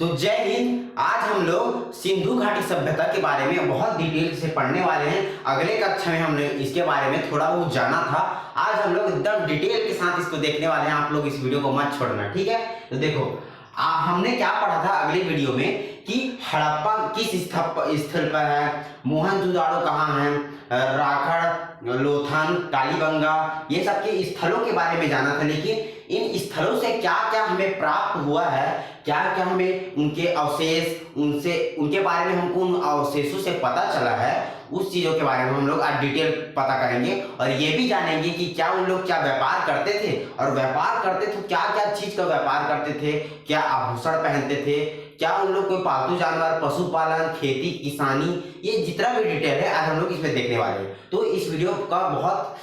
तो जय हिंद। आज हम लोग सिंधु घाटी सभ्यता के बारे में बहुत डिटेल से पढ़ने वाले हैं। अगले कक्षा में हमने इसके बारे में थोड़ा बहुत जाना था। आज हम लोग एकदम डिटेल के साथ इसको देखने वाले हैं। आप लोग इस वीडियो को मत छोड़ना, ठीक है। तो देखो हमने क्या पढ़ा था अगले वीडियो में कि हड़प्पा किस स्थल पर है, मोहनजोदाड़ो कहाँ है, राखड़, लोथन, कालीबंगा, ये सब के स्थलों के बारे में जाना था। लेकिन इन स्थलों से क्या क्या हमें प्राप्त हुआ है, क्या क्या हमें उनके अवशेष उनके बारे में हमको उन अवशेषों से पता चला है, उस चीजों के बारे में हम लोग आज डिटेल पता करेंगे। और ये भी जानेंगे कि क्या उन लोग क्या व्यापार करते थे, और व्यापार करते थे क्या क्या चीज का व्यापार करते थे, क्या आभूषण पहनते थे, क्या उन लोग कोई पालतू जानवर, पशुपालन, खेती, किसानी, ये जितना भी डिटेल है आज हम लोग इसमें देखने वाले हैं। तो इस वीडियो का बहुत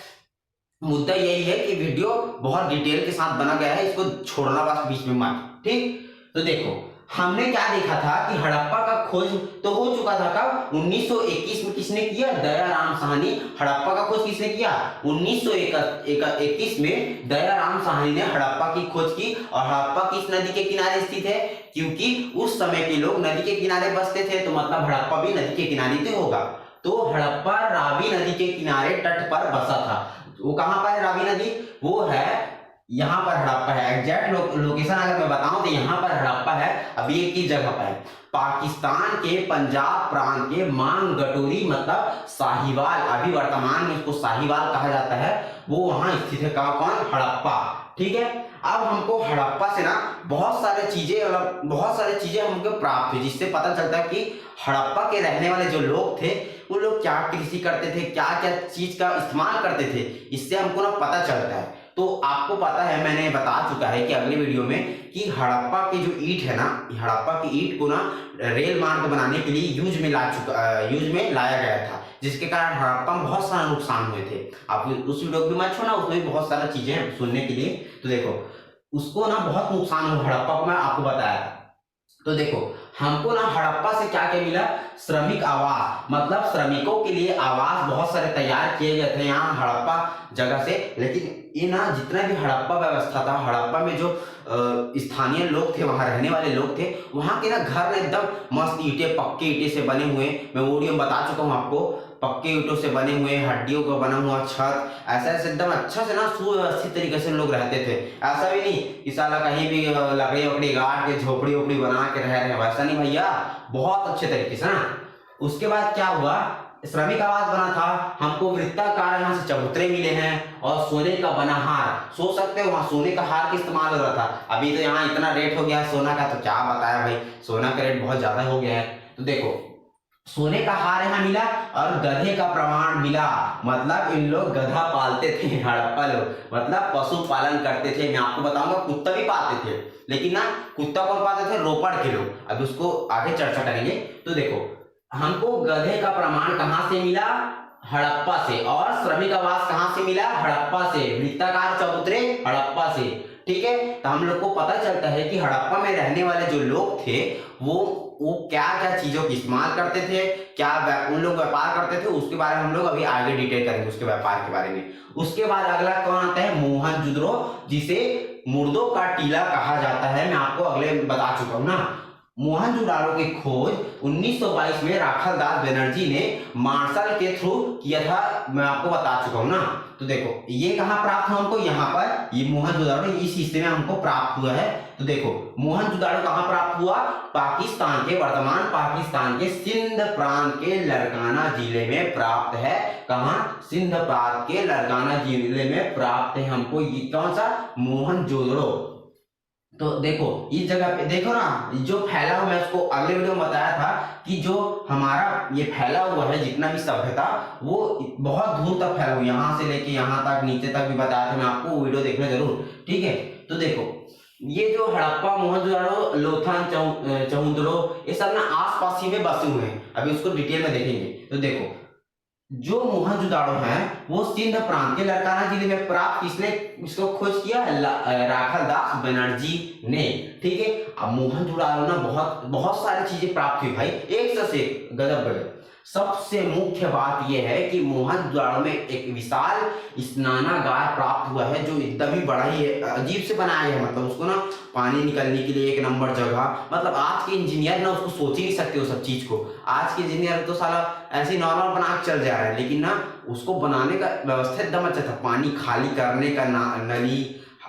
मुद्दा यही है कि वीडियो बहुत डिटेल के साथ बना गया है, इसको छोड़ना बस बीच में मत, ठीक। तो देखो हमने क्या देखा था कि हड़प्पा का खोज तो हो चुका था कब, 1921 में। किसने किया? दयाराम साहनी। हड़प्पा का खोज किसने किया? 1921 में दयाराम साहनी ने हड़प्पा की खोज की। और हड़प्पा किस नदी के किनारे स्थित है? क्योंकि उस समय के लोग नदी के किनारे बसते थे, तो मतलब हड़प्पा भी नदी के किनारे तो होगा। तो हड़प्पा रावी नदी के किनारे तट पर बसा था। वो कहां पर है रावी नदी? वो है यहाँ पर हड़प्पा है। एग्जैक्ट लोकेशन अगर मैं बताऊं तो यहाँ पर हड़प्पा है। अभी ये किस जगह पर है? पाकिस्तान के पंजाब प्रांत के मांगटोरी, मतलब साहिवाल, अभी वर्तमान में इसको साहिवाल कहा जाता है, वो वहां स्थित है। कौन? हड़प्पा, ठीक है। अब हमको हड़प्पा से ना बहुत सारे चीजें हमको प्राप्त हुई, जिससे पता चलता है कि हड़प्पा के रहने वाले जो लोग थे वो लोग क्या कृषि करते थे, क्या क्या चीज का इस्तेमाल करते थे, इससे हमको ना पता चलता है। तो आपको पता है, मैंने बता चुका है कि अगले वीडियो में कि हड़प्पा की जो ईंट है ना, हड़प्पा की ईंट को ना रेल मार्ग बनाने के लिए यूज में लाया गया था, जिसके कारण हड़प्पा में बहुत सारे नुकसान हुए थे। आप उस वीडियो को भी मत छोड़ना, उसमें भी बहुत सारी चीजें सुनने के लिए। तो देखो उसको ना बहुत नुकसान हुआ हड़प्पा को, मैं आपको बताया। तो देखो हमको ना हड़प्पा से क्या क्या मिला? श्रमिक आवास, मतलब श्रमिकों के लिए आवास बहुत सारे तैयार किए गए थे यहाँ हड़प्पा जगह से। लेकिन ये ना जितना भी हड़प्पा व्यवस्था था, हड़प्पा में जो स्थानीय लोग थे, वहां रहने वाले लोग थे, वहां के ना घर ना एकदम मस्त ईंटें, पक्के ईंटे से बने हुए। मैं वीडियो में बता चुका हूँ आपको, पक्के ईंटों से बने हुए, हड्डियों का बना हुआ छत, ऐसा ऐसे एकदम अच्छा से ना सुव्यवस्थित तरीके से लोग रहते थे। ऐसा भी नहीं कि साला कहीं भी लकड़ी वकड़ी गाड़ के झोपड़ी वोपड़ी बना के रह रहे हैं, वैसा नहीं भैया, बहुत अच्छे तरीके से ना। उसके बाद क्या हुआ? श्रमिक आवास बना था। हमको वृत्ताकार यहाँ से चबूतरे मिले हैं, और सोने का बना हार, सोच सकते हो वहां सोने का हार का इस्तेमाल हो रहा था। अभी तो यहाँ इतना रेट हो गया है सोना का, तो क्या बताया भाई, सोना का रेट बहुत ज्यादा हो गया है। तो देखो सोने का हार यहाँ मिला, और गधे का प्रमाण मिला, मतलब इन लोग गधा पालते थे हड़प्पा लोग, मतलब पशु पालन करते थे। मैं आपको बताऊंगा कुत्ता भी पालते थे, लेकिन ना कुत्ता कौन पालते थे? रोपड़ के लोग। अब उसको आगे चर्चा करेंगे। तो देखो हमको गधे का प्रमाण कहां से मिला? हड़प्पा से। और श्रमिक आवास कहां से मिला? हड़प्पा से। वृत्ताकार चबूतरे हड़प्पा से, ठीक है। तो हम लोग को पता चलता है कि हड़प्पा में रहने वाले जो लोग थे वो क्या क्या चीजों का इस्तेमाल करते थे, क्या उन लोग व्यापार करते थे, उसके बारे में हम लोग अभी आगे डिटेल करेंगे, उसके व्यापार के बारे में। उसके बाद अगला कौन आता है? मोहनजोदड़ो, जिसे मुर्दों का टीला कहा जाता है। मैं आपको अगले बता चुका हूं ना। मोहनजोदाड़ो की खोज 1922 में राखल दास बनर्जी ने मार्शल के थ्रू किया था, मैं आपको बता चुका हूं ना। तो देखो ये कहां प्राप्त हुआ हमको? यहाँ पर ये मोहनजोदाड़ो इस हिस्से में हमको प्राप्त हुआ है। तो देखो मोहनजोदाड़ो कहां प्राप्त हुआ? वर्तमान पाकिस्तान के सिंध प्रांत के लड़काना जिले में प्राप्त है। कहां? सिंध प्रांत के लड़काना जिले में प्राप्त है हमको ये कौन सा? मोहनजोदाड़ो। तो देखो इस जगह पे देखो ना, जो फैला हुआ, मैं उसको अगले वीडियो में बताया था कि जो हमारा ये फैला हुआ है जितना भी सभ्यता, वो बहुत दूर तक फैला हुआ, यहाँ से लेके यहाँ तक, नीचे तक भी बताया था। मैं आपको वीडियो देखना जरूर, ठीक है। तो देखो ये जो हड़प्पा, मोहनजोदाड़ो, लोथन, चहुंदड़ो, ये सब ना आस पास ही में बसे हुए हैं। अभी उसको डिटेल में देखेंगे। तो देखो जो मोहनजोदाड़ो है वो सिंध प्रांत के लड़काना जिले में प्राप्त, किसने इसको खोज किया? राखल दास बनर्जी ने, ठीक है। अब मोहनजोदाड़ो ना बहुत सारी चीजें प्राप्त हुई भाई, एक से गजब गजब। सबसे मुख्य बात यह है कि मोहनजोदड़ो में एक विशाल स्नानागार प्राप्त हुआ है, जो एकदम ही बड़ा ही अजीब से बनाया है। मतलब उसको ना पानी निकलने के लिए एक नंबर जगह, मतलब आज के इंजीनियर ना उसको सोच ही नहीं सकते वो सब चीज को। आज के इंजीनियर तो साला ऐसे नॉर्मल बना के चल जा रहा है, लेकिन ना उसको बनाने का व्यवस्था एकदम अच्छा था। पानी खाली करने का नली,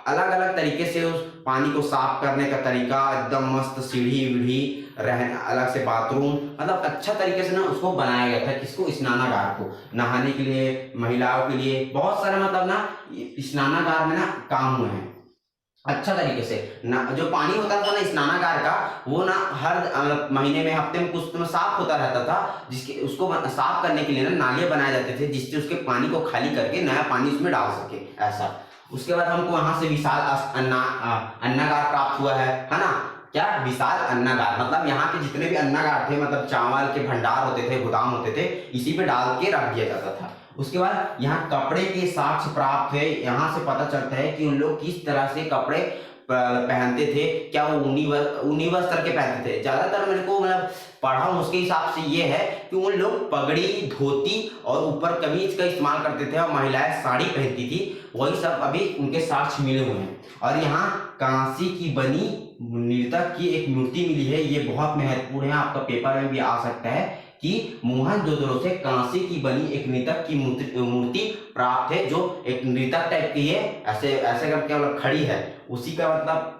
अलग अलग तरीके से उस पानी को साफ करने का तरीका, एकदम मस्त सीढ़ी वीढ़ी, रहने अलग से बाथरूम, मतलब अच्छा तरीके से ना उसको बनाया गया था। किसको? स्नानागार को। नहाने के लिए, महिलाओं के लिए बहुत सारे मतलब ना स्नानागार में ना काम हुए हैं अच्छा तरीके से ना। जो पानी होता था ना स्नानागार का, वो ना हर महीने में, हफ्ते में कुछ में साफ होता रहता था, जिसके उसको साफ करने के लिए ना नालियां बनाए जाते थे, जिससे उसके पानी को खाली करके नया पानी उसमें डाल सके, ऐसा। उसके बाद हमको यहाँ से विशाल अन्नागार प्राप्त हुआ है ना। क्या? विशाल अन्नागार, मतलब यहाँ के जितने भी अन्नागार थे, मतलब चावल के भंडार होते थे, गोदाम होते थे, इसी पे डाल के रख दिया जाता था। उसके बाद यहाँ कपड़े के साक्ष्य प्राप्त है। यहाँ से पता चलता है कि उन लोग किस तरह से कपड़े पहनते थे। क्या वो ऊनी वस्त्र के पहनते थे? ज्यादातर मेरे को मतलब पढ़ा हूं उसके हिसाब से ये है कि उन लोग पगड़ी, धोती और ऊपर कमीज का इस्तेमाल करते थे, और महिलाएं साड़ी पहनती थी। वही सब अभी उनके साक्ष्य मिले हुए हैं। और यहाँ कांसी की बनी नर्तक की एक मूर्ति मिली है। ये बहुत महत्वपूर्ण है, आपका पेपर में भी आ सकता है कि मोहनजोदड़ो से कांसी की बनी एक नर्तक की मूर्ति प्राप्त है, जो एक नर्तक टाइप की है, ऐसे ऐसे करके मतलब खड़ी है। उसी का मतलब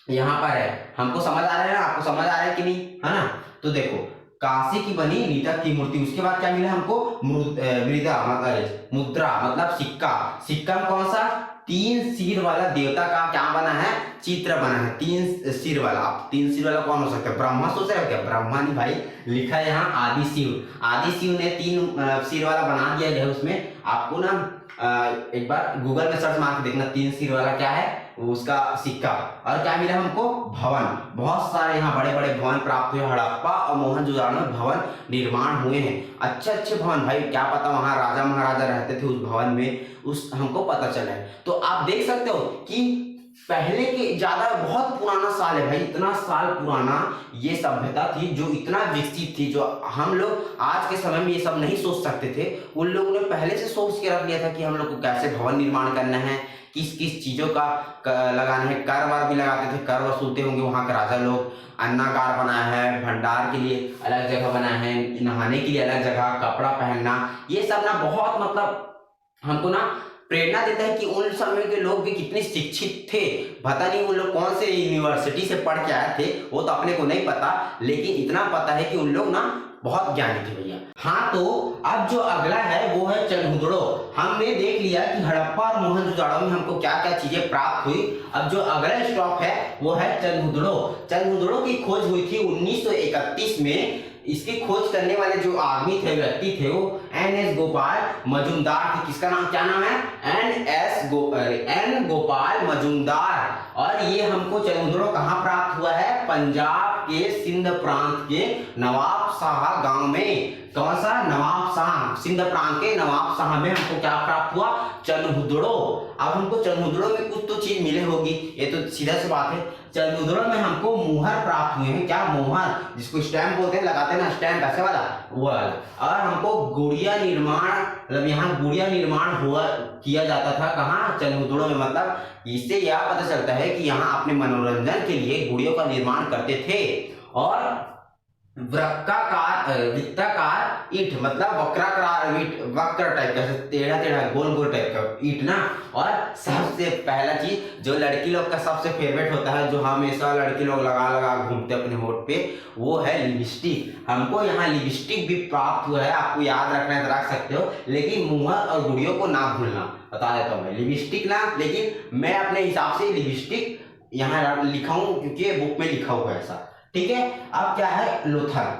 यहाँ पर है। हमको समझ आ रहा है ना? आपको समझ आ रहा है कि नहीं, है ना? तो देखो, कांसी की बनी नर्तक की मूर्ति। उसके बाद क्या मिला हमको? मुद्रा मतलब सिक्का। सिक्का में कौन सा? 3 सिर वाला देवता का क्या बना है? चित्र बना है, 3 सिर वाला। आप 3 सिर वाला कौन हो सकता है? ब्रह्मा सोच रहे हो क्या? ब्रह्मा नहीं भाई, लिखा है यहाँ आदि शिव। आदि शिव ने 3 सिर वाला बना दिया है उसमें। आपको ना एक बार गूगल में सर्च मार के देखना 3 सिर वाला क्या है, उसका सिक्का। और क्या मिला हमको? भवन। बहुत सारे यहाँ बड़े बड़े भवन प्राप्त हुए। हड़प्पा और मोहनजोदड़ो में भवन निर्माण हुए हैं, अच्छे अच्छे भवन। भाई क्या पता वहां राजा महाराजा रहते थे उस भवन में, उस हमको पता चला है। तो आप देख सकते हो कि पहले के ज्यादा बहुत पुराना साल है भाई, इतना साल पुराना ये सभ्यता थी, जो इतना विकसित थी, जो हम लोग आज के समय में ये सब नहीं सोच सकते थे। उन लोगों ने पहले से सोच के रख लिया था कि हम लोग को कैसे भवन निर्माण करना है, किस किस चीजों का लगाना है। कर वर भी लगाते थे, कर वसूलते होंगे वहां के राजा लोग। अन्नागार बनाया है, भंडार के लिए अलग जगह बनाया है, नहाने के लिए अलग जगह, कपड़ा पहनना, ये सब ना बहुत मतलब हमको ना प्रेरणा देता है कि उन समय के लोग भी कितने शिक्षित थे। पता नहीं उन लोग कौन से यूनिवर्सिटी से पढ़ के आए थे, वो तो अपने को नहीं पता, लेकिन इतना पता है कि उन लोग ना बहुत ज्ञानी थे भैया। हाँ, तो अब जो अगला है वो है चनहुदड़ो। हमने देख लिया कि हड़प्पा और मोहनजोदड़ो में हमको क्या क्या चीजें प्राप्त हुई। अब जो अगला स्टॉप है वो है चनहुदड़ो। चनहुदड़ो की खोज हुई थी 1931 में। इसकी खोज करने वाले जो आदमी थे, व्यक्ति थे, वो एन गोपाल मजूमदार थे। किसका नाम, क्या नाम है? एन गोपाल मजूमदार। और ये हमको चनहुदड़ो कहाँ प्राप्त हुआ है? पंजाब के सिंध प्रांत के नवाब शाह गांव में। कौन सा? नवाब शाह, सिंध प्रांत के नवाब शाह में हमको क्या प्राप्त हुआ? चनहुदड़ो। अब हमको चनहुदड़ो में कुछ तो चीज मिले होगी, ये तो सीधा सी बात है। चनहुदड़ो में हमको मोहर प्राप्त हुए हैं। क्या? मोहर, जिसको स्टैम्प बोलते हैं, लगाते हैं ना स्टैम्प ऐसे वाला, वो वाला। और हमको गुड़िया निर्माण, मतलब यहाँ गुड़िया निर्माण हुआ किया जाता था। कहाँ? चनहुदड़ो में। मतलब इससे यह पता चलता है कि यहाँ अपने मनोरंजन के लिए गुड़ियों का निर्माण करते थे। और वृत्ताकार ईंट, मतलब वक्राकार ईंट, वक्र टाइप का, टेढ़ा टेढ़ा गोल गोल टाइप का ईंट ना। और सबसे पहला चीज जो लड़की लोग का सबसे फेवरेट होता है, जो हमेशा लड़की लोग लगा लगा घूमते अपने होठ पे, वो है लिपस्टिक। हमको यहाँ लिपस्टिक भी प्राप्त हुआ है। आपको याद रखना है तो रख सकते हो, लेकिन मुहर और गुड़ियों को ना भूलना। बता देता हूँ मैं, लिपस्टिक ना, लेकिन मैं अपने हिसाब से लिपस्टिक यहाँ लिखा हूँ क्योंकि बुक में लिखा हुआ है ऐसा, ठीक है। अब क्या है? लोथल।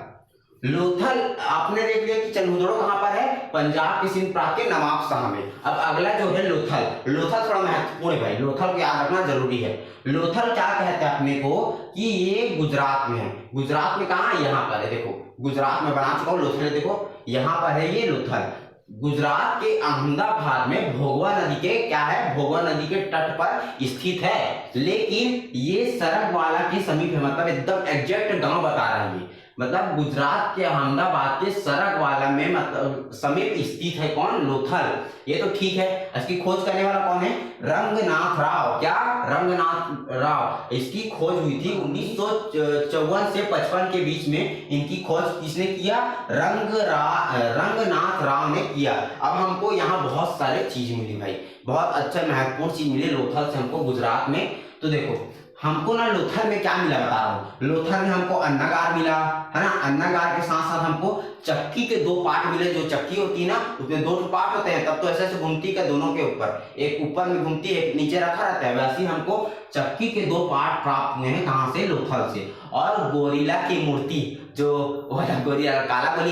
लोथल आपने देख लिया कि चनहुदड़ो कहां पर है? पंजाब के सिंध प्रांत के नवाब शाह में। अब अगला जो है लोथल। लोथल थोड़ा महत्वपूर्ण है भाई, लोथल को याद रखना जरूरी है। लोथल क्या कहते हैं अपने को कि ये गुजरात में है। गुजरात में कहां? यहाँ पर है, देखो गुजरात में बना चुका हूं लोथल, देखो यहाँ पर है ये लोथल। गुजरात के अहमदाबाद में भोगवा नदी के क्या है? भोगवा नदी के तट पर स्थित है, लेकिन ये सरगवाला के समीप है, मतलब एकदम एग्जैक्ट गांव बता रहा है ये। मतलब गुजरात के अहमदाबाद के सरगवाला में मतलब समीप स्थित है कौन, लोथल। ये तो ठीक है। इसकी खोज करने वाला कौन है, रंगनाथ राव। क्या, रंगनाथ राव। इसकी खोज हुई थी 1954 से 55 के बीच में। इनकी खोज किसने किया, रंगनाथ राव ने किया। अब हमको यहाँ बहुत सारे चीज मिली भाई, बहुत अच्छा महत्वपूर्ण चीज मिली लोथल से हमको गुजरात में। तो देखो हमको ना लोथल में क्या मिला बता रहा हूँ। लोथल में हमको अन्नागार मिला है ना, अन्नागार के साथ साथ हमको चक्की के 2 पार्ट मिले। जो चक्की होती है ना उसमें 2 पार्ट होते हैं, तब तो ऐसे ऐसे घूमती का दोनों के ऊपर, एक ऊपर में घूमती है एक नीचे रखा रहता है। वैसे ही हमको चक्की के 2 पार्ट प्राप्त हुए हैं, कहाँ से, लोथल से। और गोरिल्ला की मूर्ति, जो वाला गोरिल्ला काला वाला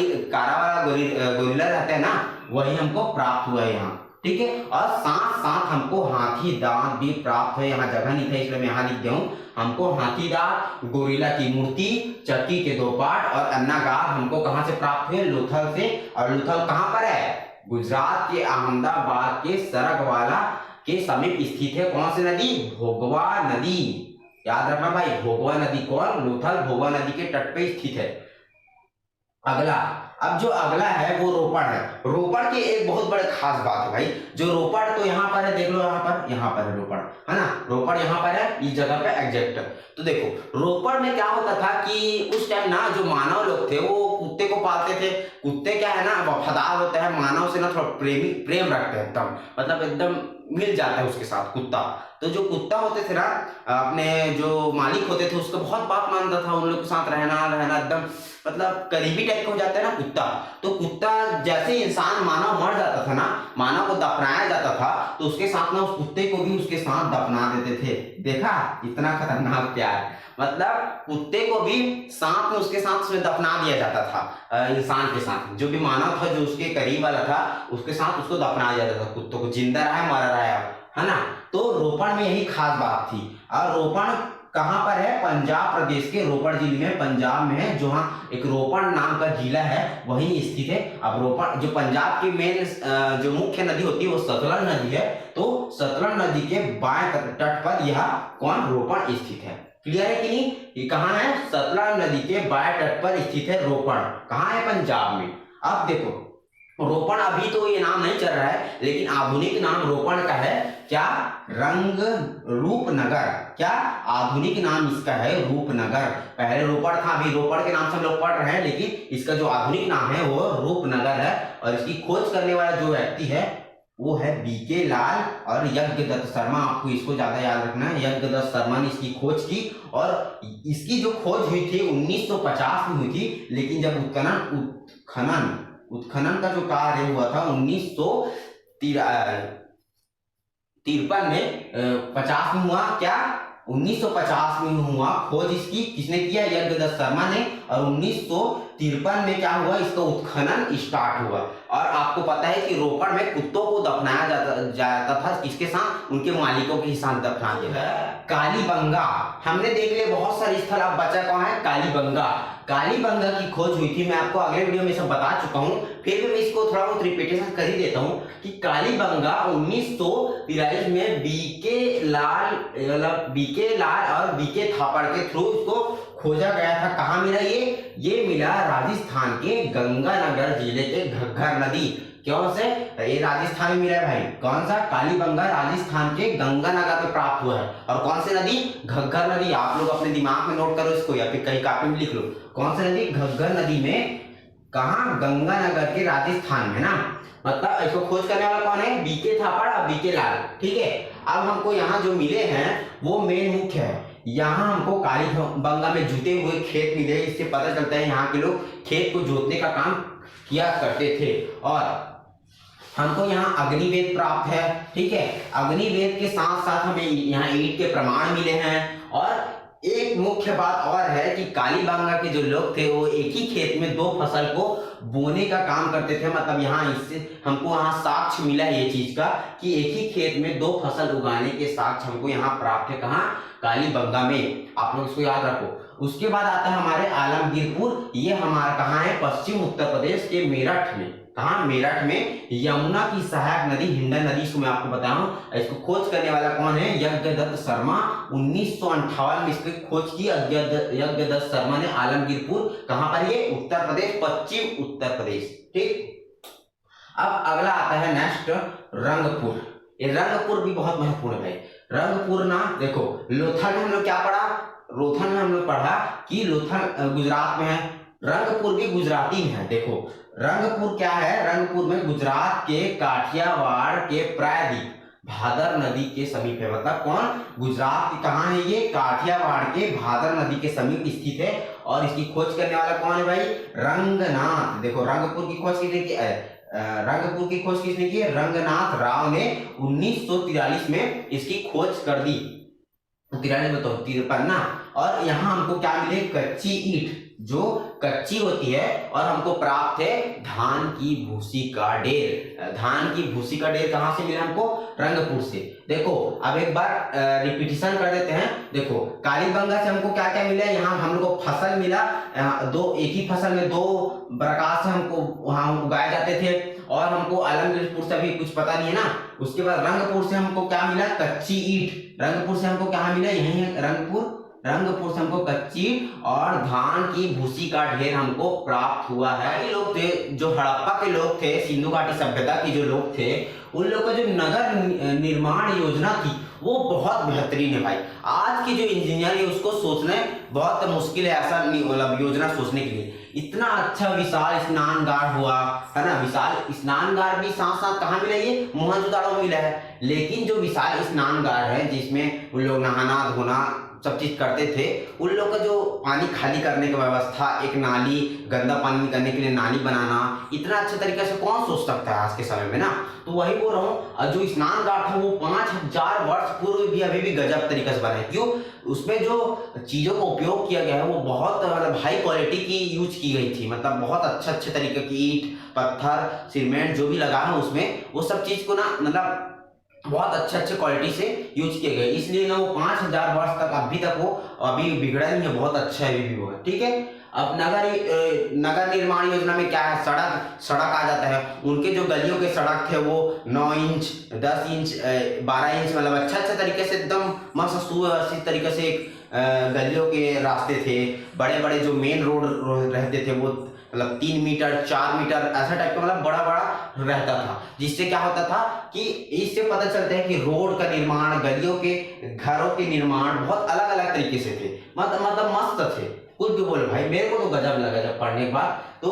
गोरिल्ला रहता है ना, वही हमको प्राप्त हुआ है यहाँ, ठीक है। और साथ साथ हमको हाथी दांत भी प्राप्त है। यहाँ जगह नहीं था इसलिए मैं यहाँ लिख दिया हूँ। हमको हाथी दांत, गोरिल्ला की मूर्ति, चक्की के 2 पार्ट और अन्नागार हमको कहाँ से प्राप्त हुए, लोथल से। और लोथल कहाँ पर है, गुजरात के अहमदाबाद के सरगवाला के समीप स्थित है। कौन सी नदी, भोगवा नदी। याद रखना भाई, भोगवा नदी कौन, लोथल भोगवा नदी के तट पे स्थित है। अगला, अब जो अगला है वो रोपड़ है। रोपड़ की एक बहुत बड़े खास बात है भाई, जो रोपड़ तो यहाँ पर है, देख लो यहाँ पर है रोपड़, है ना। रोपड़ यहाँ पर है, इस जगह पे एग्जैक्ट। तो देखो रोपड़ में क्या होता था कि उस टाइम ना जो मानव लोग थे वो कुत्ते को पालते थे। कुत्ते क्या है ना, वफादार होते हैं, मानव से ना थोड़ा प्रेम रखते हैं, एकदम मतलब एकदम मिल जाता है उसके साथ कुत्ता। तो जो कुत्ता होते थे ना, अपने जो मालिक होते थे उसको बहुत बात मानता था, उन लोग के साथ रहना एकदम मतलब करीबी टाइप का हो जाता है ना कुत्ता। तो कुत्ता जैसे इंसान मानव मर जाता था ना, मानव को दफनाया जाता था, तो उसके साथ ना उस कुत्ते को भी उसके साथ दफना देते थे। देखा, इतना खतरनाक प्यार, मतलब कुत्ते को भी साथ में उसके साथ उसमें दफना दिया जाता था। इंसान के साथ जो भी मानव था, जो उसके करीब वाला था, उसके साथ उसको दफनाया जाता था। कुत्तों को जिंदा रहा है, मरा रहा है ना। तो रोपड़ में यही खास बात थी। और रोपड़ कहां पर है, पंजाब प्रदेश के रोपड़ जिले में, पंजाब में है। जहां एक रोपड़ नाम का जिला है वहीं स्थित है। अब रोपड़ जो पंजाब की मेन जो मुख्य नदी होती है वो सतलज नदी है। तो सतलज नदी के बाएं तट पर यह कौन, रोपड़ स्थित है। क्लियर है कि नहीं, ये कहाँ है, सतलज नदी के बाएं तट पर स्थित है रोपड़। कहाँ है, पंजाब में। अब देखो रोपड़ अभी तो ये नाम नहीं चल रहा है, लेकिन आधुनिक नाम रोपड़ का है क्या, रूपनगर। क्या, आधुनिक नाम इसका है रूपनगर। पहले रोपड़ था, अभी रोपड़ के नाम से हम लोग पढ़ रहे हैं, लेकिन इसका जो आधुनिक नाम है वो रूपनगर है। और इसकी खोज करने वाला जो व्यक्ति है वो है बीके लाल और यज्ञदत्त शर्मा। आपको इसको ज्यादा याद रखना है, यज्ञदत्त शर्मा ने इसकी खोज की। और इसकी जो खोज हुई थी 1950 में हुई थी, लेकिन जब उत्खनन का जो कार्य हुआ था 1953 में, 50 में हुआ क्या, 1950 में हुआ खोज। इसकी किसने किया, यज्ञदत्त शर्मा ने। और 1953 में क्या हुआ, इसका उत्खनन स्टार्ट हुआ। और आपको पता है कि रोपड़ में कुत्तों को दफनाया जाता था, किसके साथ, उनके मालिकों के साथ दफना दिया। कालीबंगा हमने देख लिया, बहुत सारे स्थल। अब बचा कौन है, कालीबंगा। कालीबंगा की खोज हुई थी, मैं आपको अगले वीडियो में सब बता चुका हूं, फिर भी मैं इसको थोड़ा बहुत रिपीटेशन कर ही देता हूं कि कालीबंगा 1943 में बीके लाल और बीके थापड़ के थ्रू इसको खोजा गया था। कहाँ मिला ये मिला राजस्थान के गंगानगर जिले के घग्गर नदी। क्यों से, ये राजस्थान में मिला है भाई। कौन सा, कालीबंगा राजस्थान के गंगानगर में प्राप्त हुआ है। और कौन सी नदी, घग्गर नदी। आप लोग अपने दिमाग में नोट करो इसको, या फिर कहीं कॉपी में लिख लो। कौन सी नदी, घग्गर नदी में, कहाँ, गंगानगर के राजस्थान में ना। मतलब इसको खोज करने वाला कौन है, बीके थापड़ और बीके लाल, ठीक है। अब हमको यहाँ जो मिले हैं वो मेन मुख्य है। यहाँ हमको कालीबंगा में जुते हुए खेत मिले, इससे पता चलता है यहाँ के लोग खेत को जोतने का काम किया करते थे। और हमको यहाँ अग्निवेद प्राप्त है, ठीक है। अग्निवेद के साथ साथ हमें यहाँ ईंट के प्रमाण मिले हैं। और एक मुख्य बात और है कि कालीबंगा के जो लोग थे वो एक ही खेत में 2 फसल को बोने का काम करते थे। मतलब यहाँ इससे हमको यहाँ साक्ष्य मिला है ये चीज का कि एक ही खेत में 2 फसल उगाने के साक्ष्य हमको यहाँ प्राप्त है। कहाँ, कालीबंगा में। आप लोग इसको याद रखो। उसके बाद आता है हमारे आलमगीरपुर। ये हमारा कहाँ है? पश्चिम उत्तर प्रदेश के मेरठ में। कहाँ? मेरठ में यमुना की सहायक नदी हिंडन नदी, इसको मैं आपको बताऊं। इसको खोज करने वाला कौन है? यज्ञदत्त शर्मा। 1958 में इसकी खोज की यज्ञदत्त शर्मा ने। आलमगीरपुर कहाँ पर? ये उत्तर प्रदेश, पश्चिम उत्तर प्रदेश। ठीक, अब अगला आता है नेक्स्ट रंगपुर। ये रंगपुर भी बहुत महत्वपूर्ण है। रंगपुर ना देखो, लोथल में हम लोग क्या पढ़ा? लोथल में हम लोग पढ़ा कि लोथल गुजरात में है, रंगपुर भी गुजराती में है। देखो रंगपुर क्या है? रंगपुर में गुजरात के काठियावाड़ के प्रायद्वीप भादर नदी के समीप है। मतलब कौन? गुजरात की कहाँ है ये? काठियावाड़ के भादर नदी के समीप स्थित है। और इसकी खोज करने वाला कौन है भाई? रंगनाथ। देखो रंगपुर की खोज किसने की? रंगपुर की खोज किसने की? रंगनाथ राव ने 1943 में इसकी खोज कर दी। 43 में तो 53 ना। और यहाँ हमको क्या मिले? कच्ची ईंट जो कच्ची होती है, और हमको प्राप्त है धान की भूसी का ढेर। धान की भूसी का ढेर कहाँ से मिला हमको? रंगपुर से। देखो अब एक बार रिपीटिशन कर देते हैं। देखो कालीबंगा से हमको क्या क्या मिला? यहाँ हम लोग को फसल मिला, दो, एक ही फसल में दो प्रकार से हमको वहां उगाए जाते थे। और हमको आलमगीरपुर से अभी कुछ पता नहीं है ना। उसके बाद रंगपुर से हमको क्या मिला? कच्ची ईंट। रंगपुर से हमको क्या मिला? यही है रंगपुर। रंगपुर से हमको कच्ची और धान की भूसी का ढेर हमको प्राप्त हुआ है। ये लोग थे जो हड़प्पा के लोग थे, सिंधु घाटी सभ्यता के जो लोग थे, उन लोग का जो नगर निर्माण योजना थी वो बहुत बेहतरीन है भाई। आज की जो इंजीनियर है उसको सोचना बहुत मुश्किल है, ऐसा मतलब योजना सोचने के लिए। इतना अच्छा विशाल स्नानगार हुआ है ना। विशाल स्नानगार भी साथ साथ कहाँ मिला? ये मोहनजोदाड़ो में मिला है। लेकिन जो विशाल स्नानगार है जिसमें उन लोग नहाना धोना सब चीज करते थे, उन लोग का जो पानी खाली करने की व्यवस्था, एक नाली, गंदा पानी निकलने के लिए नाली बनाना, इतना अच्छा तरीके से कौन सोच सकता है आज के समय में ना। तो वही बोल रहा हूँ, जो स्नानघाट था वो 5000 वर्ष पूर्व भी अभी भी गजब तरीके से बना है। क्यों? उसमें जो चीजों का उपयोग किया गया है वो बहुत मतलब हाई क्वालिटी की यूज की गई थी। मतलब बहुत अच्छे तरीके की ईंट, पत्थर, सीमेंट जो भी लगा है उसमें, वो सब चीज को ना मतलब बहुत अच्छे क्वालिटी से यूज किए गए। इसलिए ना वो 5000 वर्ष तक अभी तक वो अभी बिगड़ा नहीं है, बहुत अच्छा है अभी भी वो है। ठीक है, अब नगर निर्माण योजना में क्या है? सड़क आ जाता है। उनके जो गलियों के सड़क थे वो 9 इंच, 10 इंच, 12 इंच, मतलब अच्छा तरीके से एकदम मस्त सुव्यवस्थित तरीके से गलियों के रास्ते थे। बड़े बड़े जो मेन रोड रहते थे वो मतलब 3 मीटर 4 मीटर ऐसा टाइप का मतलब बड़ा बड़ा रहता था। जिससे क्या होता था कि इससे पता चलता है कि रोड का निर्माण, गलियों के, घरों के निर्माण बहुत अलग अलग तरीके से थे। मतलब मस्त थे। कुछ भी बोले भाई, मेरे को तो गजब लगा जब पढ़ने के बाद। तो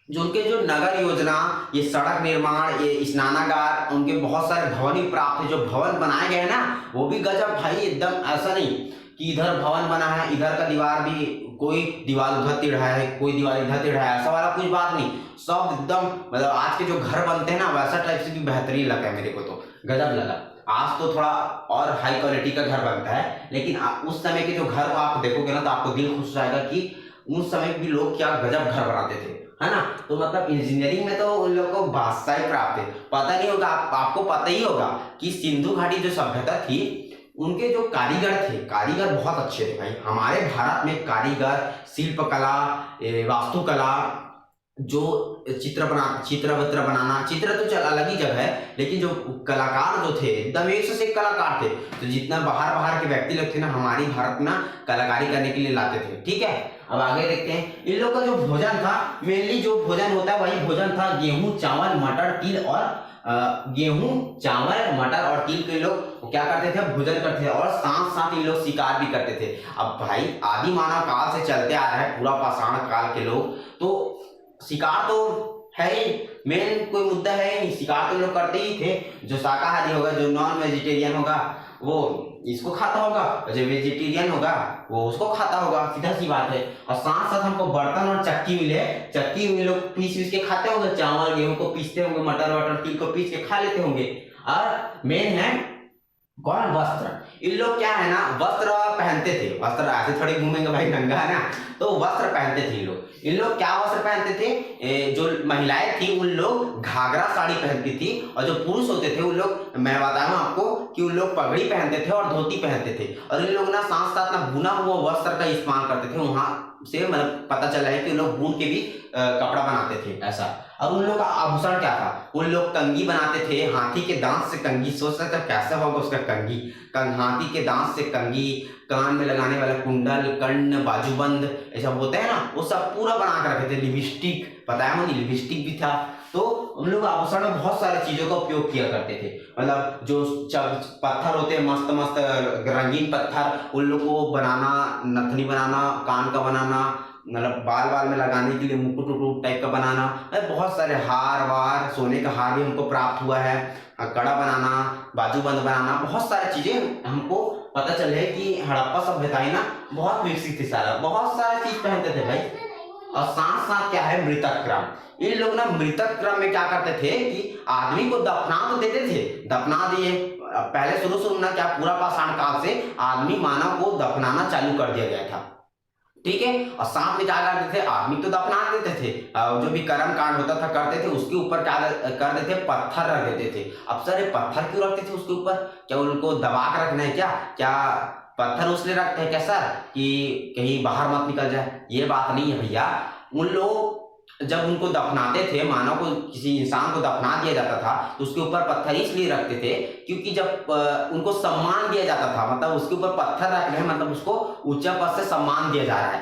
जो उनके जो नगर योजना, ये सड़क निर्माण, ये स्नानागार, उनके बहुत सारे भवन भी प्राप्त है। जो भवन बनाए गए हैं ना वो भी गजब भाई, एकदम ऐसा नहीं कि इधर भवन बना है, इधर का दीवार भी, कोई दीवार उधर टेढ़ा है, कोई दीवार इधर टेढ़ा है, ऐसा वाला कुछ बात नहीं। सब एकदम मतलब आज के जो घर बनते हैं ना वैसा टाइप से भी बेहतरीन लगा है मेरे को, तो गजब लगा। आज तो थोड़ा और हाई क्वालिटी का घर बनता है, लेकिन उस समय के जो घर आप देखोगे ना तो आपको दिल खुश हो जाएगा कि उस समय भी लोग क्या गजब घर बनाते थे, है ना। तो मतलब इंजीनियरिंग में तो उन लोगों को बादशाह ही प्राप्त है। पता नहीं होगा, आपको पता ही होगा कि सिंधु घाटी जो सभ्यता थी उनके जो कारीगर थे, कारीगर बहुत अच्छे थे भाई। हमारे भारत में कारीगर, शिल्पकला, वास्तुकला, जो चित्र वित्र बनाना, चित्र तो चल अलग ही जगह है, लेकिन जो कलाकार जो थे एकदम एक से एक कलाकार थे। तो जितना बाहर के व्यक्ति लोग थे ना हमारी भारत में कलाकारी करने के लिए लाते थे। ठीक है, अब आगे देखते हैं। इन लोग का जो भोजन था, मेनली जो भोजन होता है वही भोजन था गेहूं, चावल, मटर, तिल और गेहूं, चावल, मटर और तिल के लोग क्या करते थे? भोजन करते थे। और साथ साथ इन लोग शिकार भी करते थे। अब भाई आदि मानव काल से चलते आ रहा है पूरा पाषाण काल के लोग, तो शिकार तो है ही, मेन कोई मुद्दा है ही नहीं। शिकार तो लोग करते ही थे। जो शाकाहारी होगा, जो नॉन वेजिटेरियन होगा वो इसको खाता होगा, जो वेजिटेरियन होगा वो उसको खाता होगा, सीधा सी बात है। और साथ साथ हमको बर्तन और चक्की मिले, चक्की में लोग पीस के खाते होंगे, चावल गेहूं को पीसते होंगे, मटर वटर तिल को पीस के खा लेते होंगे। और मेन है कौन? वस्त्र। इन लोग क्या है ना, वस्त्र पहनते थे, वस्त्र ऐसे थोड़ी घूमेंगे भाई नंगा है ना, तो वस्त्र पहनते थे इन लोग क्या वस्त्र पहनते थे, जो महिलाएं थी उन लोग घाघरा साड़ी पहनती थी, और जो पुरुष होते थे उन लोग, मैं बता रहा हूँ आपको कि उन लोग पगड़ी पहनते थे और धोती पहनते थे, और इन लोग ना साथ साथ ना बुना हुआ वस्त्र का इस्तेमाल करते थे। वहां से मतलब पता चला है कि उन लोग बुन के भी कपड़ा बनाते थे ऐसा। और उन लोग का आभूषण क्या था, उन लोग कंघी बनाते थे, हाथी के दांत से कंघी, सोच सकते कैसा होगा उसका कंघी, हाथी के दांत से कंघी, कान में लगाने वाला कुंडल, कर्ण, बाजूबंद, ऐसा होता है ना, वो सब पूरा बना कर रखे थे। लिपस्टिक, बताया मुझे लिपस्टिक भी था। तो उन लोग आभूषण में बहुत सारी चीजों का उपयोग किया करते थे, मतलब जो पत्थर होते हैं मस्त मस्त रंगीन पत्थर, उन लोग को बनाना, नथनी बनाना, कान का बनाना, मतलब बाल बाल में लगाने के लिए मुकुट उकुट टाइप का बनाना, बहुत सारे हार वार, सोने का हार भी हमको प्राप्त हुआ है, कड़ा बनाना, बाजूबंद बनाना, बहुत सारी चीजें हमको पता चले है कि हड़प्पा सभ्यता ना बहुत विकसित थी, सारा बहुत सारे चीज पहनते थे भाई। और साथ साथ क्या है, मृतक क्रम, इन लोग ना मृतक क्रम में क्या करते थे कि आदमी को दफना तो देते थे, दफना दिए, पहले शुरू ना क्या पूरा पाषाण काल से आदमी मानव को दफनाना चालू कर दिया गया था, ठीक है। और साथ में क्या करते थे, आदमी तो दफना देते थे, जो भी कर्म कांड होता था करते थे, उसके ऊपर क्या कर देते, पत्थर रख देते थे। अब सर ये पत्थर क्यों रखते थे उसके ऊपर, क्या उनको दबा कर रखना है क्या पत्थर उसलिए रखते हैं क्या सर कि कहीं बाहर मत निकल जाए, ये बात नहीं है भैया। उन लोग जब उनको दफनाते थे, मानव को, किसी इंसान को दफना दिया जाता था, तो उसके ऊपर पत्थर इसलिए रखते थे क्योंकि जब उनको सम्मान दिया जाता था, मतलब उसके ऊपर पत्थर रख रहे हैं मतलब उसको ऊंचा पद से सम्मान दिया जा रहा है,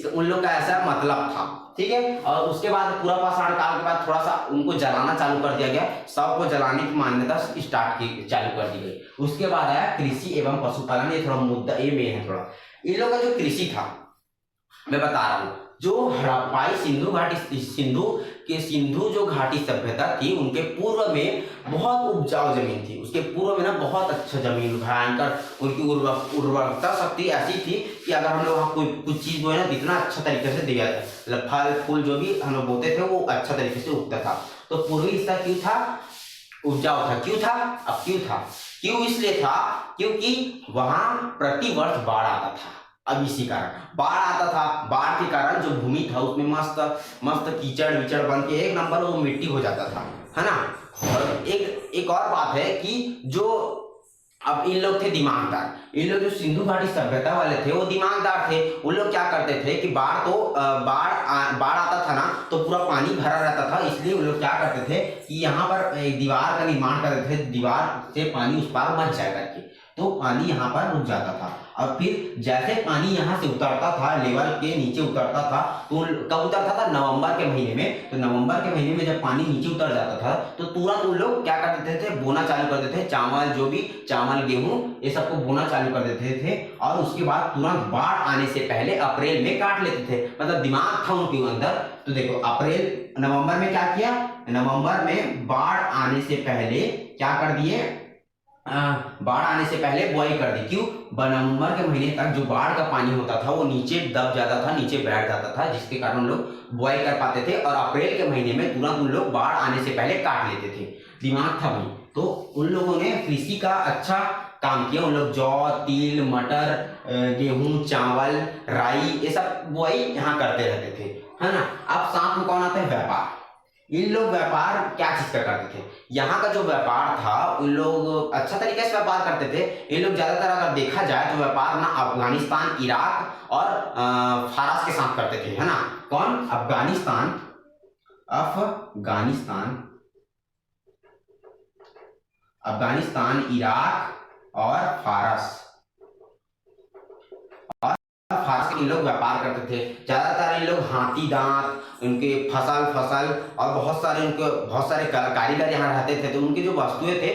उन लोग का ऐसा मतलब था, ठीक है। और उसके बाद पूरा पाषाण काल के बाद थोड़ा सा उनको जलाना चालू कर दिया गया, सबको जलाने की मान्यता चालू कर दी गई। उसके बाद आया कृषि एवं पशुपालन, ये थोड़ा मुद्दा ये मेन है थोड़ा। इन लोग का जो कृषि था मैं बता रहा हूँ, जो हड़प्पाई सिंधु जो घाटी सभ्यता थी, उनके पूर्व में बहुत उपजाऊ जमीन थी, उसके पूर्व में ना बहुत अच्छा जमीन, भयंकर उनकी उर्वरता शक्ति ऐसी थी कि अगर हम लोग कोई कुछ चीज बोए ना इतना अच्छा तरीके से दिया जाए, मतलब फल फूल जो भी हम लोग बोते थे वो अच्छा तरीके से उगता था। तो पूर्वी हिस्सा क्यों था, उपजाऊ था, क्यों था, अब क्यों था, क्यों इसलिए था क्योंकि वहां प्रति वर्ष बाढ़ आता था। अब इसी कारण बाढ़ आता था, बाढ़ के कारण जो भूमि था उसमें मस्त मस्त कीचड़ विचड़ बन के एक नंबर वो मिट्टी हो जाता था, है ना। और एक और बात है कि जो अब इन लोग थे दिमागदार, इन लोग जो सिंधु घाटी सभ्यता वाले थे वो दिमागदार थे। उन लोग क्या करते थे कि बाढ़ आता था ना तो पूरा पानी भरा रहता था, इसलिए उन लोग क्या करते थे कि यहाँ पर एक दीवार का निर्माण करते थे, दीवार से पानी उस पार मच जाए करके, तो पानी यहाँ पर रुक जाता था। और फिर जैसे पानी यहाँ से उतरता था, लेवल के नीचे उतरता था, तो कब उतरता था, नवंबर के महीने में। तो नवंबर के महीने में जब पानी नीचे उतर जाता था तो तुरंत उन लोग क्या कर देते थे, बोना चालू कर देते थे, चावल जो भी चावल गेहूं ये सबको बोना चालू कर देते थे। और उसके बाद तुरंत बाढ़ आने से पहले अप्रैल में काट लेते थे, मतलब दिमाग था उनके अंदर। तो देखो अप्रैल नवंबर में क्या किया, नवंबर में बाढ़ आने से पहले क्या कर दिए, बाढ़ आने से पहले बुआई कर दी। क्यों, नवंबर के महीने तक जो बाढ़ का पानी होता था वो नीचे दब जाता था, नीचे बैठ जाता था, जिसके कारण लोग बुआई कर पाते थे। और अप्रैल के महीने में तुरंत उन लोग बाढ़ आने से पहले काट लेते थे, दिमाग था भाई। तो उन लोगों ने कृषि का अच्छा काम किया, उन लोग जौ, तिल, मटर, गेहूं, चावल, राई ये सब बुआई यहाँ करते रहते थे, है ना। अब साथ में कौन आता है, व्यापार। इन लोग व्यापार क्या चीज का करते थे, यहाँ का जो व्यापार था उन लोग अच्छा तरीके से व्यापार करते थे। इन लोग ज्यादातर अगर देखा जाए तो व्यापार ना अफगानिस्तान, इराक और फारस के साथ करते थे, है ना। कौन, अफगानिस्तान, इराक और फारस के लोग व्यापार करते थे। ज्यादातर इन लोग हाथी दांत, उनके फसल और बहुत सारे कारीगर यहाँ रहते थे। तो उनकी जो वस्तुएं थे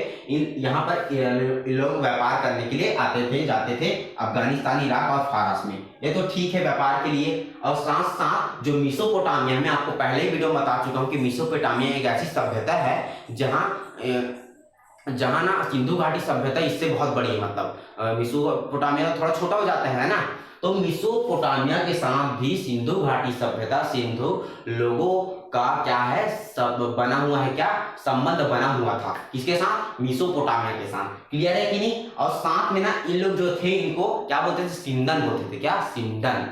यहाँ पर इन लोग व्यापार करने के लिए आते थे, जाते थे अफगानिस्तान, इराक और फारस में। ये तो ठीक है व्यापार के लिए। और साथ साथ जो मेसोपोटामिया, मैं आपको पहले ही वीडियो में बता चुका हूँ कि मेसोपोटामिया एक ऐसी सभ्यता है जहाँ ना सिंधु घाटी सभ्यता इससे बहुत बड़ी है, मतलब मेसोपोटामिया थोड़ा छोटा हो जाता है ना। तो मेसोपोटामिया के साथ भी सिंधु घाटी सभ्यता, सिंधु लोगों का क्या है, सब बना हुआ है, क्या संबंध बना हुआ था, किसके साथ, मेसोपोटामिया के साथ। क्लियर है कि नहीं। और साथ में ना इन लोग जो थे इनको क्या बोलते थे, सिंधन बोलते थे, क्या सिंधन।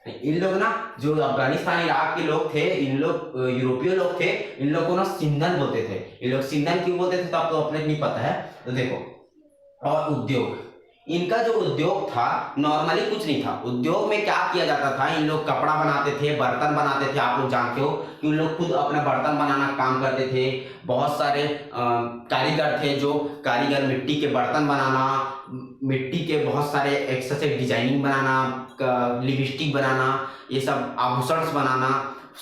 इन लोग ना जो अफगानिस्तान इराक के लोग थे, इन लोग यूरोपीय लोग थे, इन लोग को ना सिंधन बोलते थे। इन लोग सिंधन क्यों बोलते थे तो आपको अपने नहीं पता है, तो देखो। और उद्योग, इनका जो उद्योग था नॉर्मली कुछ नहीं था। उद्योग में क्या किया जाता था, इन लोग कपड़ा बनाते थे, बर्तन बनाते थे। आप लोग जानते हो कि उन लोग खुद अपना बर्तन बनाना काम करते थे। बहुत सारे कारीगर थे, जो कारीगर मिट्टी के बर्तन बनाना, मिट्टी के बहुत सारे एक्स्ट्रा से डिजाइनिंग बनाना, लिपस्टिक बनाना, ये सब आभूषण बनाना,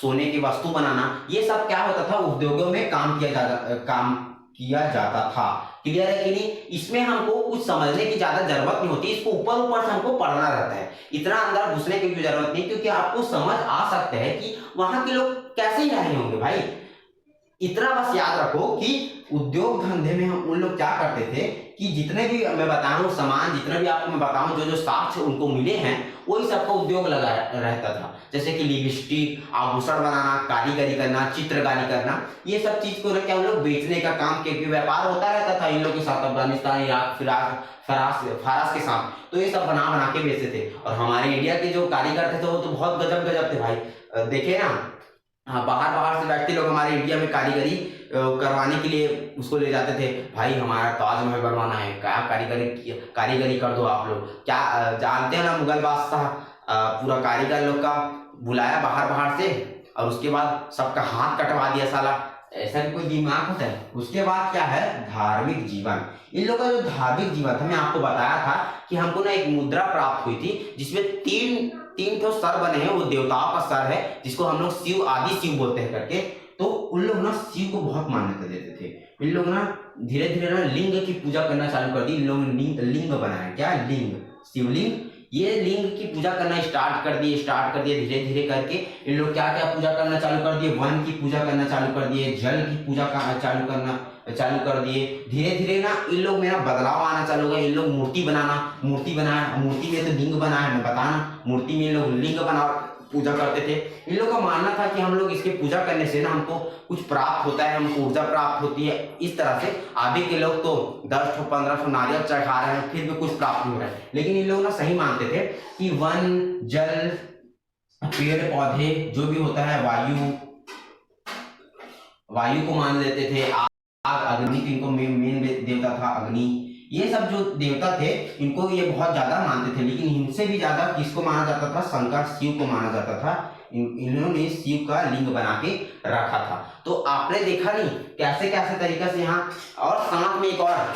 सोने की वस्तु बनाना, ये सब क्या होता था, उद्योगों में काम किया जाता था। क्लियर है कि नहीं। इसमें हमको कुछ समझने की ज्यादा जरूरत नहीं होती, इसको ऊपर ऊपर से हमको पढ़ना रहता है, इतना अंदर घुसने की भी जरूरत नहीं, क्योंकि आपको समझ आ सकता है कि वहां के लोग कैसे ही रहे होंगे भाई। इतना बस याद रखो कि उद्योग धंधे में हम उन लोग क्या करते थे कि जितने भी मैं बताऊं सामान, जितने भी आपको मैं बताऊं जो जो साक्ष्य उनको मिले हैं, वही सबका उद्योग लगा रहता था। जैसे कि लिपस्टिक, आभूषण बनाना, कारीगरी करना, चित्रकारी करना, ये सब चीज को क्या उन लोग बेचने का काम, क्योंकि व्यापार होता रहता था इन लोग के साथ, अफगानिस्तान, इराक, फारस के साथ, तो ये सब बना बना के बेचते थे। और हमारे इंडिया के जो कारीगर थे तो वो तो बहुत गजब गजब थे भाई। देखे ना, हाँ, बाहर से व्यक्ति लोग हमारे इंडिया में कारीगरी करवाने के लिए उसको ले जाते थे। भाई हमारा ताजमहल बनवाना है, क्या कारीगरी कर दो आप लोग। क्या जानते हैं ना, मुगल बादशाह पूरा कारीगर लोग का बुलाया बाहर से, और उसके बाद सबका हाथ कटवा दिया साला। ऐसा भी कोई दिमाग होता है। उसके बाद क्या है, धार्मिक जीवन। इन लोगों का जो धार्मिक जीवन था, मैं आपको बताया था कि हमको ना एक मुद्रा प्राप्त हुई थी जिसमें तीन तो सर बने हैं, वो देवताओं का सर है, जिसको हम लोग शिव, आदि शिव बोलते हैं करके। तो उन लोग ना शिव को बहुत मान्यता देते थे। इन लोग ना धीरे धीरे ना लिंग की पूजा करना चालू कर दी। इन लोगों ने लिंग बनाया, क्या लिंग, शिवलिंग। ये लिंग की पूजा करना स्टार्ट कर दिए धीरे धीरे करके। इन लोग क्या क्या पूजा करना चालू कर दिए, वन की पूजा करना चालू कर दिए, जल की पूजा चालू कर दिए। धीरे धीरे ना इन लोग में ना बदलाव आना चालू हो गया। इन लोग मूर्ति बनाया, मूर्ति में तो लिंग बनाया, मैं बताना, मूर्ति में इन लोग लिंग बना पूजा करते थे। इन लोग का मानना था कि हम लोग इसके पूजा करने से ना हमको कुछ प्राप्त होता है, हमको ऊर्जा प्राप्त होती है। इस तरह से अभी के लोग तो 10-15 नारियल चढ़ा रहे हैं, फिर भी कुछ प्राप्त नहीं हो रहा है। लेकिन इन लोग ना सही मानते थे कि वन, जल, पेड़ पौधे, जो भी होता है, वायु को मान लेते थे, अग्नि, इनको मेन देवता था अग्नि। ये सब जो देवता थे इनको ये बहुत ज्यादा मानते थे। लेकिन इनसे भी ज्यादा किसको माना जाता था, शंकर, शिव को माना जाता था। इन्होंने शिव का लिंग बना के रखा था। तो आपने देखा नहीं कैसे कैसे तरीके से यहाँ। और साथ में एक और,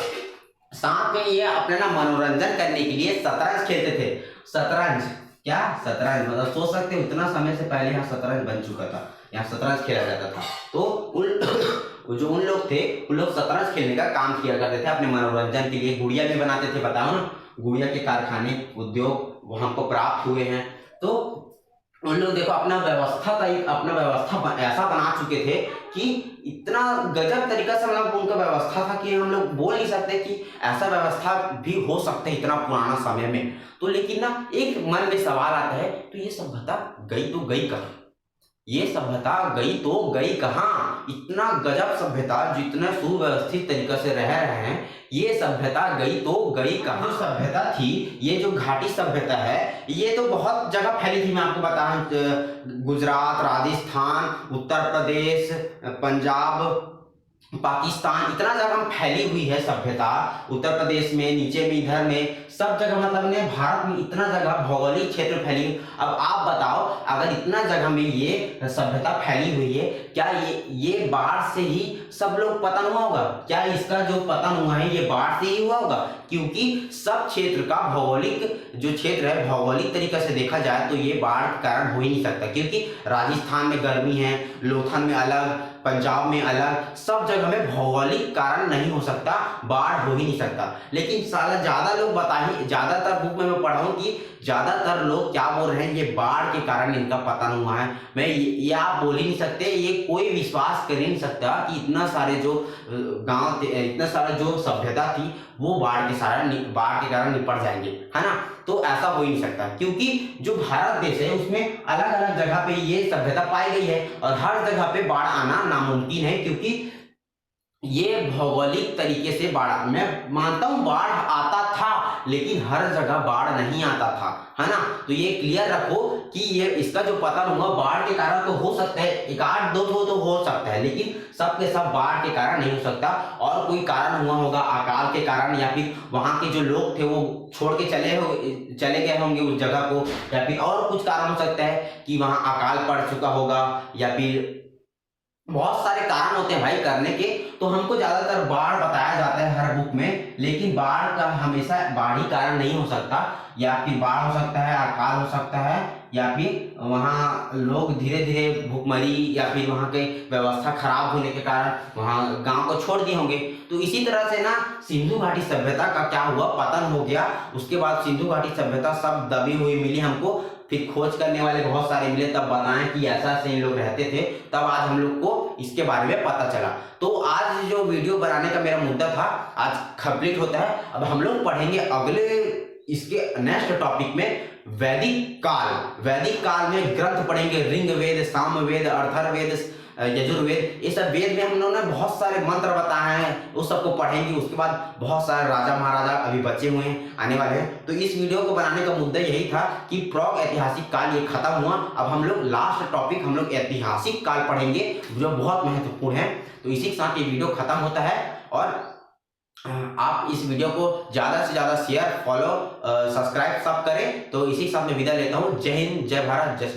साथ में ये अपने ना मनोरंजन करने के लिए शतरंज खेलते थे। शतरंज, क्या शतरंज, मतलब सोच सकते हो उतना समय से पहले यहाँ शतरंज बन चुका था, यहाँ शतरंज खेला जाता था। तो जो उन लोग थे, उन लोग शतरंज खेलने का काम किया करते थे अपने मनोरंजन के लिए। गुड़िया भी बनाते थे, बताओ ना, गुड़िया के कारखाने, उद्योग वो हमको प्राप्त हुए हैं। तो उन लोग देखो अपना व्यवस्था ऐसा बना चुके थे कि इतना गजब तरीका से मतलब उनका व्यवस्था था कि हम लोग बोल नहीं सकते कि ऐसा व्यवस्था भी हो सकता है इतना पुराना समय में। तो लेकिन ना एक मन में सवाल आता है, तो ये सभ्यता गई तो गई कहाँ, ये सभ्यता गई तो गई कहाँ। इतना गजब सभ्यता, जितना सुव्यवस्थित तरीके से रह रहे हैं, ये सभ्यता गई तो गई कहाँ। जो सभ्यता थी, ये जो घाटी सभ्यता है, ये तो बहुत जगह फैली थी। मैं आपको बताऊं, गुजरात, राजस्थान, उत्तर प्रदेश, पंजाब, पाकिस्तान, इतना जगह फैली हुई है सभ्यता। उत्तर प्रदेश में, नीचे में, इधर में, सब जगह, मतलब ने भारत में इतना जगह भौगोलिक क्षेत्र फैली। अब आप बताओ, अगर इतना जगह में ये सभ्यता फैली हुई है, क्या ये बाढ़ से ही सब लोग पतन हुआ होगा? क्या इसका जो पतन हुआ है ये बाढ़ से ही हुआ होगा? क्योंकि सब क्षेत्र का भौगोलिक जो क्षेत्र है, भौगोलिक तरीके से देखा जाए तो ये बाढ़ के कारण हो ही नहीं सकता। क्योंकि राजस्थान में गर्मी है, लोथल में अलग, पंजाब में अलग, सब जगह में भौगोलिक कारण नहीं हो सकता, बाढ़ हो ही नहीं सकता। लेकिन साला ज्यादा लोग ज्यादातर बुक में मैं पढ़ा हूं कि ज्यादातर लोग क्या बोल रहे हैं, ये बाढ़ के कारण इनका पतन हुआ है। मैं ये आप बोल ही नहीं सकते, ये कोई विश्वास कर ही नहीं सकता कि इतना सारे जो गांव थे, इतना सारा जो सभ्यता थी, वो बाढ़ के कारण निपट जाएंगे, है ना। तो ऐसा हो ही नहीं सकता, क्योंकि जो भारत देश है उसमें अलग अलग जगह पे ये सभ्यता पाई गई है और हर जगह पे बाढ़ आना नामुमकिन है, क्योंकि ये भौगोलिक तरीके से बाढ़, मैं मानता हूं बाढ़ आता था लेकिन हर जगह बाढ़ नहीं आता था, है ना। तो ये क्लियर रखो कि ये इसका जो पता लूंगा, बाढ़ के कारण तो हो सकता है, एक आध दो तो हो सकता है, लेकिन सब के सब बाढ़ के कारण नहीं हो सकता। और कोई कारण हुआ होगा अकाल के कारण, या फिर वहां के जो लोग थे वो छोड़ के चले गए होंगे उस जगह को, या फिर और कुछ कारण हो सकता है कि वहां अकाल पड़ चुका होगा, या फिर बहुत सारे कारण होते हैं भाई करने के। तो हमको ज्यादातर बाढ़ बताया जाता है हर बुक में, लेकिन बाढ़ का हमेशा बाढ़ ही कारण नहीं हो सकता, या फिर बाढ़ हो सकता है, अकाल हो सकता है, या फिर वहाँ लोग धीरे धीरे भूखमरी या फिर वहाँ के व्यवस्था खराब होने के कारण वहाँ गांव को छोड़ दिए होंगे। तो इसी तरह से ना सिंधु घाटी सभ्यता का क्या हुआ, पतन हो गया। उसके बाद सिंधु घाटी सभ्यता सब दबी हुई मिली हमको, फिर खोज करने वाले बहुत सारे मिले, तब बनाए कि ऐसा ऐसे इन लोग रहते थे, तब आज हम लोग को इसके बारे में पता चला। तो आज जो वीडियो बनाने का मेरा मुद्दा था आज कंप्लीट होता है। अब हम लोग पढ़ेंगे अगले इसके नेक्स्ट टॉपिक में वैदिक काल। वैदिक काल में ग्रंथ पढ़ेंगे, ऋग वेद, सामवेद, अथर्ववेद, यजुर्वेद। ये सब वेद में हम लोगों ने बहुत सारे मंत्र बताए हैं, उस सबको पढ़ेंगे। उसके बाद बहुत सारे राजा महाराजा अभी बचे हुए हैं, आने वाले हैं। तो इस वीडियो को बनाने का मुद्दा यही था कि प्राग ऐतिहासिक काल ये खत्म हुआ। अब हम लोग लास्ट टॉपिक हम लोग ऐतिहासिक काल पढ़ेंगे, जो बहुत महत्वपूर्ण है। तो इसी के साथ ये वीडियो खत्म होता है। और आप इस वीडियो को ज्यादा से ज्यादा शेयर, फॉलो, सब्सक्राइब सब करें। तो इसी के साथ मैं विदा लेता हूँ। जय हिंद, जय भारत, जय